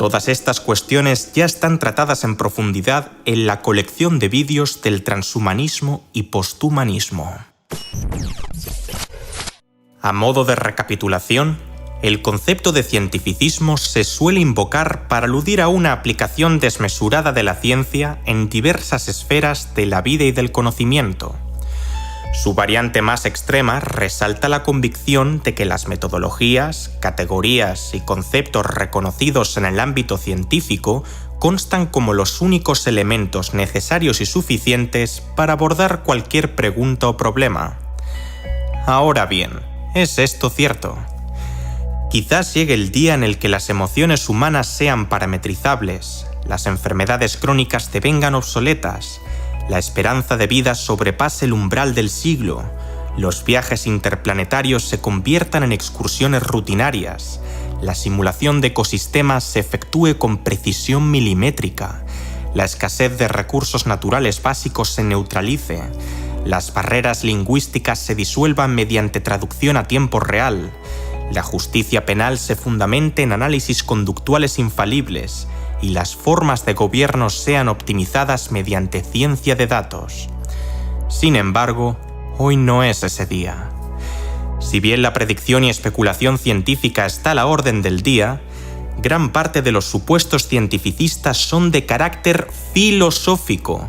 Todas estas cuestiones ya están tratadas en profundidad en la colección de vídeos del transhumanismo y posthumanismo. A modo de recapitulación, el concepto de cientificismo se suele invocar para aludir a una aplicación desmesurada de la ciencia en diversas esferas de la vida y del conocimiento. Su variante más extrema resalta la convicción de que las metodologías, categorías y conceptos reconocidos en el ámbito científico constan como los únicos elementos necesarios y suficientes para abordar cualquier pregunta o problema. Ahora bien, ¿es esto cierto? Quizás llegue el día en el que las emociones humanas sean parametrizables, las enfermedades crónicas devengan obsoletas, la esperanza de vida sobrepase el umbral del siglo, los viajes interplanetarios se conviertan en excursiones rutinarias, la simulación de ecosistemas se efectúe con precisión milimétrica, la escasez de recursos naturales básicos se neutralice, las barreras lingüísticas se disuelvan mediante traducción a tiempo real, la justicia penal se fundamente en análisis conductuales infalibles y las formas de gobierno sean optimizadas mediante ciencia de datos. Sin embargo, hoy no es ese día. Si bien la predicción y especulación científica está a la orden del día, gran parte de los supuestos cientificistas son de carácter filosófico.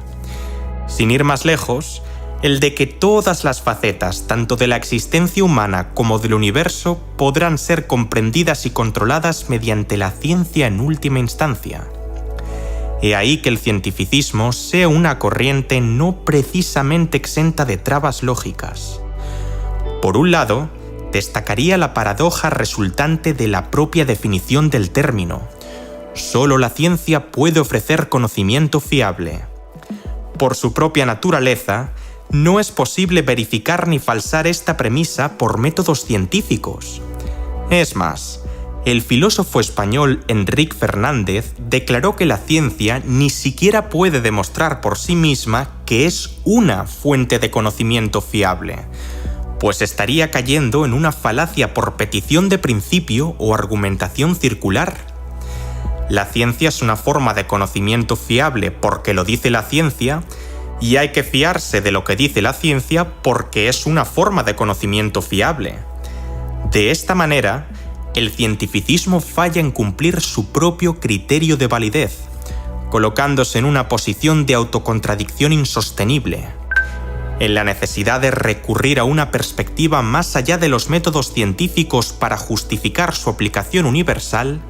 Sin ir más lejos, el de que todas las facetas, tanto de la existencia humana como del universo, podrán ser comprendidas y controladas mediante la ciencia en última instancia. He ahí que el cientificismo sea una corriente no precisamente exenta de trabas lógicas. Por un lado, destacaría la paradoja resultante de la propia definición del término. Solo la ciencia puede ofrecer conocimiento fiable. Por su propia naturaleza, no es posible verificar ni falsar esta premisa por métodos científicos. Es más, el filósofo español Enric Fernández declaró que la ciencia ni siquiera puede demostrar por sí misma que es una fuente de conocimiento fiable, pues estaría cayendo en una falacia por petición de principio o argumentación circular. La ciencia es una forma de conocimiento fiable porque lo dice la ciencia, y hay que fiarse de lo que dice la ciencia porque es una forma de conocimiento fiable. De esta manera, el cientificismo falla en cumplir su propio criterio de validez, colocándose en una posición de autocontradicción insostenible. En la necesidad de recurrir a una perspectiva más allá de los métodos científicos para justificar su aplicación universal,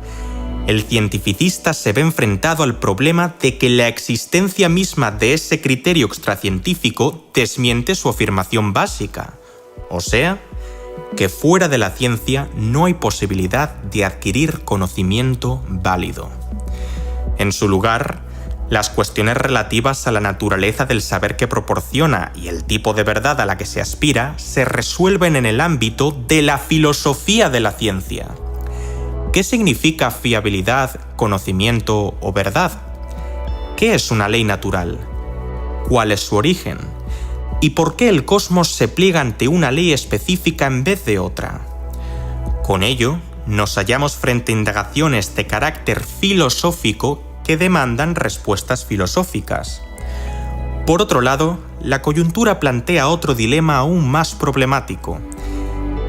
el cientificista se ve enfrentado al problema de que la existencia misma de ese criterio extracientífico desmiente su afirmación básica, o sea, que fuera de la ciencia no hay posibilidad de adquirir conocimiento válido. En su lugar, las cuestiones relativas a la naturaleza del saber que proporciona y el tipo de verdad a la que se aspira se resuelven en el ámbito de la filosofía de la ciencia. ¿Qué significa fiabilidad, conocimiento o verdad? ¿Qué es una ley natural? ¿Cuál es su origen? ¿Y por qué el cosmos se pliega ante una ley específica en vez de otra? Con ello, nos hallamos frente a indagaciones de carácter filosófico que demandan respuestas filosóficas. Por otro lado, la coyuntura plantea otro dilema aún más problemático.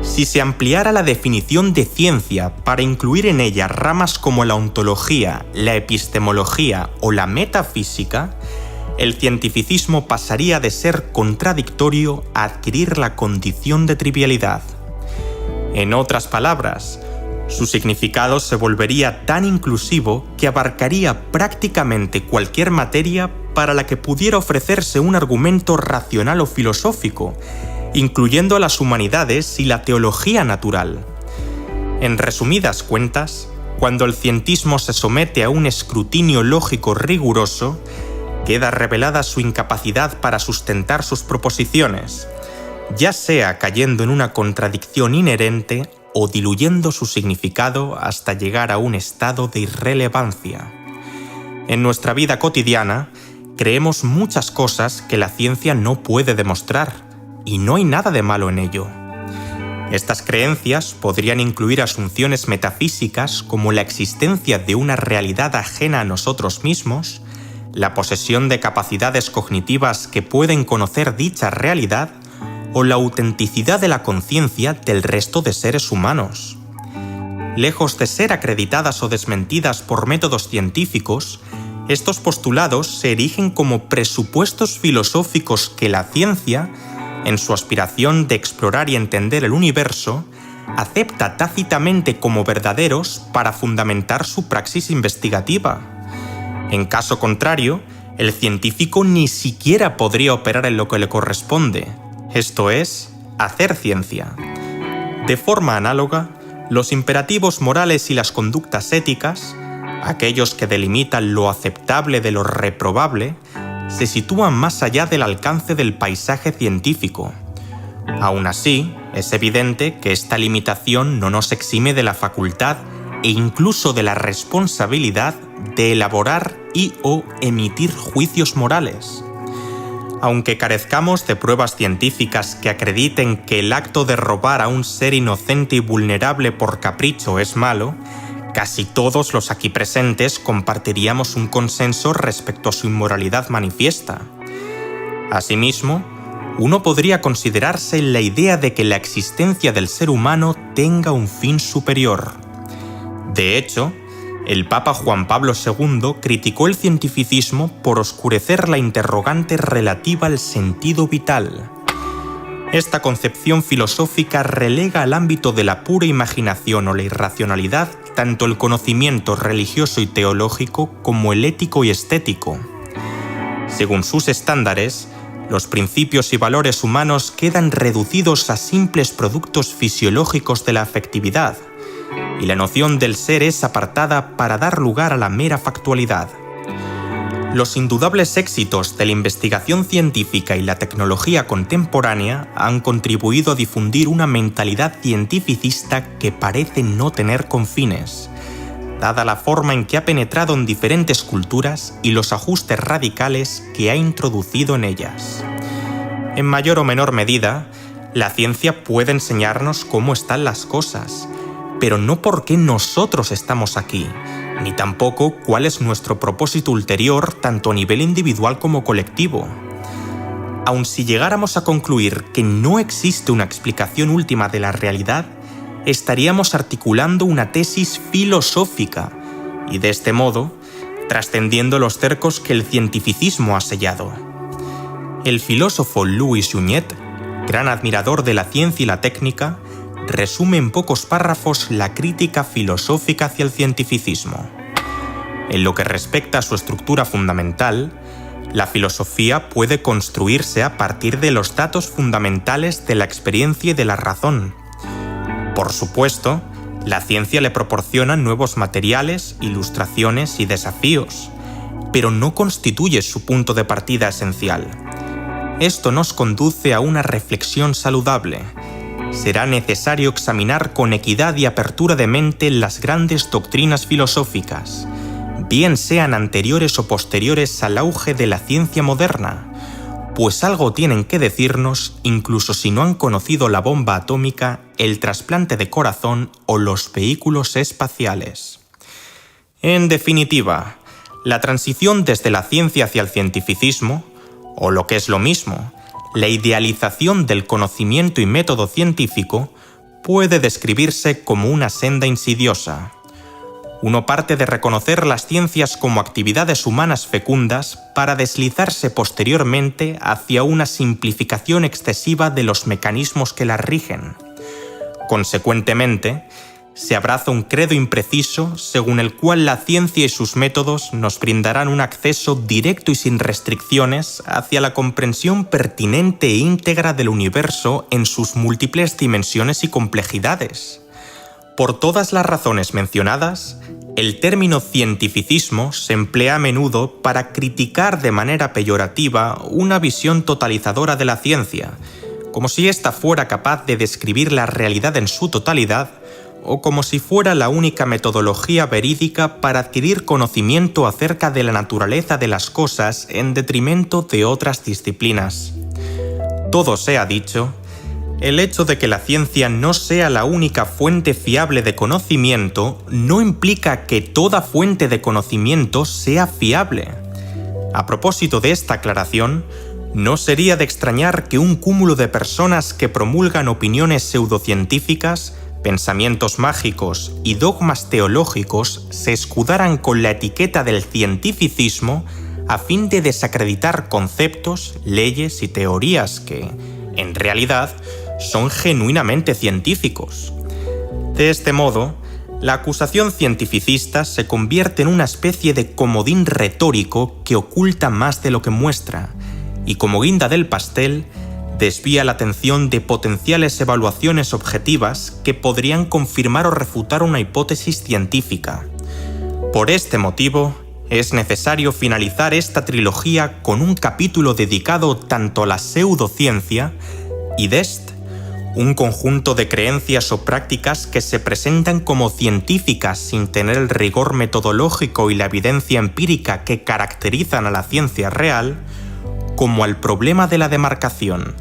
Si se ampliara la definición de ciencia para incluir en ella ramas como la ontología, la epistemología o la metafísica, el cientificismo pasaría de ser contradictorio a adquirir la condición de trivialidad. En otras palabras, su significado se volvería tan inclusivo que abarcaría prácticamente cualquier materia para la que pudiera ofrecerse un argumento racional o filosófico, incluyendo a las humanidades y la teología natural. En resumidas cuentas, cuando el cientismo se somete a un escrutinio lógico riguroso, queda revelada su incapacidad para sustentar sus proposiciones, ya sea cayendo en una contradicción inherente o diluyendo su significado hasta llegar a un estado de irrelevancia. En nuestra vida cotidiana, creemos muchas cosas que la ciencia no puede demostrar, y no hay nada de malo en ello. Estas creencias podrían incluir asunciones metafísicas como la existencia de una realidad ajena a nosotros mismos, la posesión de capacidades cognitivas que pueden conocer dicha realidad o la autenticidad de la conciencia del resto de seres humanos. Lejos de ser acreditadas o desmentidas por métodos científicos, estos postulados se erigen como presupuestos filosóficos que la ciencia, en su aspiración de explorar y entender el universo, acepta tácitamente como verdaderos para fundamentar su praxis investigativa. En caso contrario, el científico ni siquiera podría operar en lo que le corresponde, esto es, hacer ciencia. De forma análoga, los imperativos morales y las conductas éticas, aquellos que delimitan lo aceptable de lo reprobable, se sitúan más allá del alcance del paisaje científico. Aún así, es evidente que esta limitación no nos exime de la facultad e incluso de la responsabilidad de elaborar y/o emitir juicios morales. Aunque carezcamos de pruebas científicas que acrediten que el acto de robar a un ser inocente y vulnerable por capricho es malo, casi todos los aquí presentes compartiríamos un consenso respecto a su inmoralidad manifiesta. Asimismo, uno podría considerarse en la idea de que la existencia del ser humano tenga un fin superior. De hecho, el Papa Juan Pablo II criticó el cientificismo por oscurecer la interrogante relativa al sentido vital. Esta concepción filosófica relega al ámbito de la pura imaginación o la irracionalidad tanto el conocimiento religioso y teológico como el ético y estético. Según sus estándares, los principios y valores humanos quedan reducidos a simples productos fisiológicos de la afectividad, y la noción del ser es apartada para dar lugar a la mera factualidad. Los indudables éxitos de la investigación científica y la tecnología contemporánea han contribuido a difundir una mentalidad cientificista que parece no tener confines, dada la forma en que ha penetrado en diferentes culturas y los ajustes radicales que ha introducido en ellas. En mayor o menor medida, la ciencia puede enseñarnos cómo están las cosas, pero no por qué nosotros estamos aquí, ni tampoco cuál es nuestro propósito ulterior tanto a nivel individual como colectivo. Aun si llegáramos a concluir que no existe una explicación última de la realidad, estaríamos articulando una tesis filosófica y de este modo trascendiendo los cercos que el cientificismo ha sellado. El filósofo Louis Jugnot, gran admirador de la ciencia y la técnica, resume en pocos párrafos la crítica filosófica hacia el cientificismo. En lo que respecta a su estructura fundamental, la filosofía puede construirse a partir de los datos fundamentales de la experiencia y de la razón. Por supuesto, la ciencia le proporciona nuevos materiales, ilustraciones y desafíos, pero no constituye su punto de partida esencial. Esto nos conduce a una reflexión saludable. Será necesario examinar con equidad y apertura de mente las grandes doctrinas filosóficas, bien sean anteriores o posteriores al auge de la ciencia moderna, pues algo tienen que decirnos incluso si no han conocido la bomba atómica, el trasplante de corazón o los vehículos espaciales. En definitiva, la transición desde la ciencia hacia el cientificismo, o lo que es lo mismo, la idealización del conocimiento y método científico, puede describirse como una senda insidiosa. Uno parte de reconocer las ciencias como actividades humanas fecundas para deslizarse posteriormente hacia una simplificación excesiva de los mecanismos que las rigen. Consecuentemente, se abraza un credo impreciso según el cual la ciencia y sus métodos nos brindarán un acceso directo y sin restricciones hacia la comprensión pertinente e íntegra del universo en sus múltiples dimensiones y complejidades. Por todas las razones mencionadas, el término cientificismo se emplea a menudo para criticar de manera peyorativa una visión totalizadora de la ciencia, como si ésta fuera capaz de describir la realidad en su totalidad o como si fuera la única metodología verídica para adquirir conocimiento acerca de la naturaleza de las cosas en detrimento de otras disciplinas. Todo sea dicho, El hecho de que la ciencia no sea la única fuente fiable de conocimiento no implica que toda fuente de conocimiento sea fiable. A propósito de esta aclaración, no sería de extrañar que un cúmulo de personas que promulgan opiniones pseudocientíficas, pensamientos mágicos y dogmas teológicos se escudaran con la etiqueta del cientificismo a fin de desacreditar conceptos, leyes y teorías que, en realidad, son genuinamente científicos. De este modo, la acusación cientificista se convierte en una especie de comodín retórico que oculta más de lo que muestra, y como guinda del pastel, desvía la atención de potenciales evaluaciones objetivas que podrían confirmar o refutar una hipótesis científica. Por este motivo, es necesario finalizar esta trilogía con un capítulo dedicado tanto a la pseudociencia y Dest, un conjunto de creencias o prácticas que se presentan como científicas sin tener el rigor metodológico y la evidencia empírica que caracterizan a la ciencia real, como al problema de la demarcación,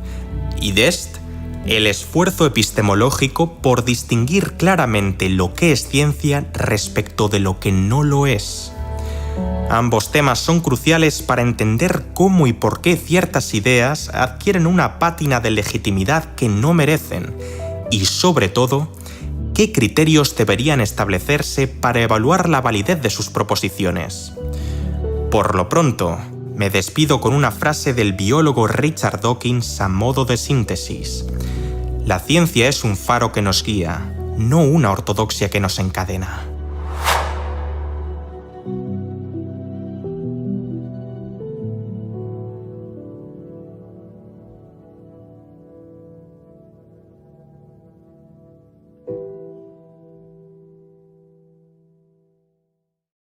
y Dest, el esfuerzo epistemológico por distinguir claramente lo que es ciencia respecto de lo que no lo es. Ambos temas son cruciales para entender cómo y por qué ciertas ideas adquieren una pátina de legitimidad que no merecen y, sobre todo, qué criterios deberían establecerse para evaluar la validez de sus proposiciones. Por lo pronto, me despido con una frase del biólogo Richard Dawkins a modo de síntesis. La ciencia es un faro que nos guía, no una ortodoxia que nos encadena.